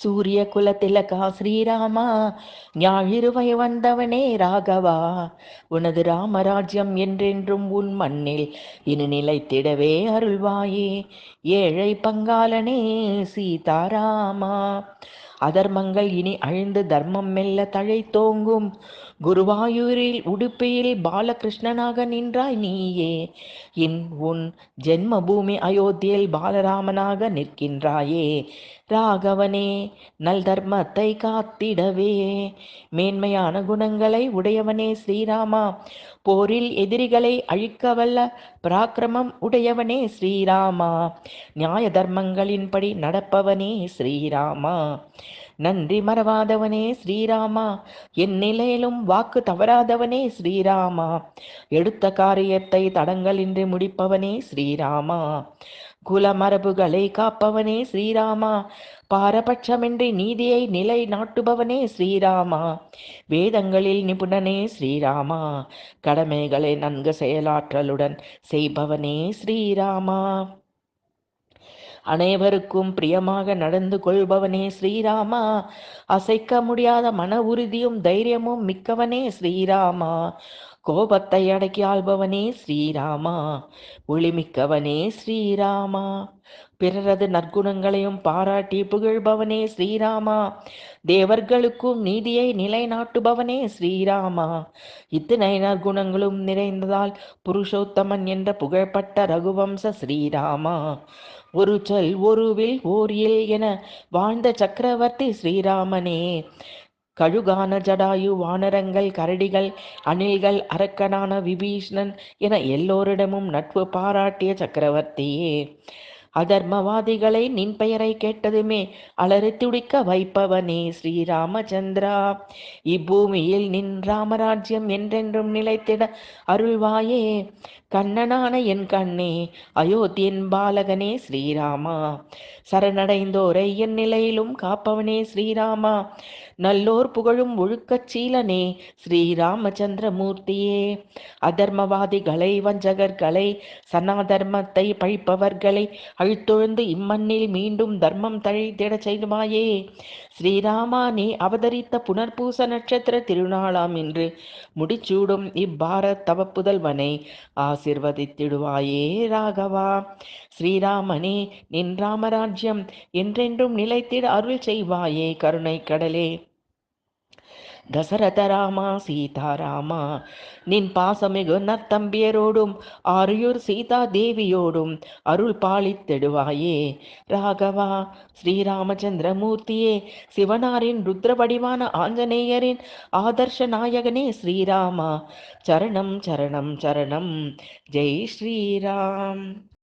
சூரிய குலத்திலகா ஸ்ரீராமா, ஞாயிறுவை வந்தவனே ராகவா, உனது ராமராஜ்யம் என்றென்றும் உன் மண்ணில் இனி நிலைத்திடவே அருள்வாயே. ஏழை பங்காளனே சீதாராமா, அதர்மங்கள் இனி அழிந்து தர்மம் மெல்ல தழைத்தோங்கும். குருவாயூரில் உடுப்பியில் பாலகிருஷ்ணனாக நின்றாய் நீயே. உன் ஜென்ம பூமி அயோத்தியில் பாலராமனாக நிற்கின்றாயே. ராகவனே, நல் தர்மத்தை காத்திடவே மேன்மையான குணங்களை உடையவனே ஸ்ரீராமா, போரில் எதிரிகளை அழிக்க வல்ல பராக்கிரமம் உடையவனே ஸ்ரீராமா, நியாய தர்மங்களின்படி நடப்பவனே ஸ்ரீராமா, நன்றி மறவாதவனே ஸ்ரீராமா, என் நிலையிலும் வாக்கு தவறாதவனே ஸ்ரீராமா, எடுத்த காரியத்தை தடங்கலின்றி முடிப்பவனே ஸ்ரீராமா, குலமரபுகளை காப்பவனே ஸ்ரீராமா, பாரபட்சமின்றி நீதியை நிலை நாட்டுபவனே ஸ்ரீராமா, வேதங்களில் நிபுணனே ஸ்ரீராமா, கடமைகளை நன்கு செயலாற்றலுடன் செய்பவனே ஸ்ரீராமா, அனைவருக்கும் பிரியமாக நடந்து கொள்பவனே ஸ்ரீராமா, அசைக்க முடியாத மன உறுதியும் தைரியமும் மிக்கவனே ஸ்ரீராமா, கோபத்தை அடக்கி ஆள்பவனே ஸ்ரீராமா, ஒளிமிக்கவனே ஸ்ரீராமா, பிறரது நற்குணங்களையும் பாராட்டி புகழ்பவனே ஸ்ரீராமா, தேவர்களுக்கும் நீதியை நிலைநாட்டுபவனே ஸ்ரீராமா, இத்தனை நற்குணங்களும் நிறைந்ததால் புருஷோத்தமன் என்ற புகழ்பட்ட ரகுவம்ச ஸ்ரீராமா, ஒரு சொல் ஒரு வில் ஓர் இல் என வாழ்ந்த சக்கரவர்த்தி ஸ்ரீராமனே, கழுகான ஜடாயு, வானரங்கள், கரடிகள், அணில்கள், அரக்கனான விபீஷணன் என எல்லோரிடமும் நட்பு பாராட்டிய சக்கரவர்த்தியே, அதர்மவாதிகளை நின் பெயரை கேட்டதுமே அலறி துடிக்க வைப்பவனே ஸ்ரீராமச்சந்திரா, இப்பூமியில் நின் ராமராஜ்யம் என்றென்றும் நிலைத்திட அருள்வாயே. கண்ணனான என் கண்ணே, அயோத்தியின் பாலகனே ஸ்ரீராமா, சரணடைந்தோரை என் நிலையிலும் காப்பவனே ஸ்ரீராமா, நல்லோர் புகழும் ஒழுக்கச் சீலனே ஸ்ரீராமச்சந்திரமூர்த்தியே, அதர்மவாதிகளை, வஞ்சகர்களை, சனாதர்மத்தை பழிப்பவர்களை அழித்தொழுந்து இம்மண்ணில் மீண்டும் தர்மம் தழைத்திட செய்வாயே. ஸ்ரீராமா, நீ அவதரித்த புனர்பூச நட்சத்திர திருநாளாம் இன்று முடிச்சூடும் இப்பாரத் தவ புதல்வனை ஆசிர்வதித்திடுவாயே ராகவா. ஸ்ரீராமனே, நின் ராமராஜ்யம் என்றென்றும் நிலைத்திட அருள் செய்வாயே கருணை கடலே. தசரத ராமா, சீதாராமா, நின் பாசமிகு நற்தம்பியரோடும் ஆரியூர் சீதா தேவியோடும் அருள் பாலித்திடுவாயே ராகவா. ஸ்ரீராமச்சந்திரமூர்த்தியே, சிவனாரின் ருத்ர வடிவான ஆஞ்சநேயரின் ஆதர்ஷ நாயகனே ஸ்ரீராமா, சரணம் சரணம் சரணம். ஜெய் ஸ்ரீராம்.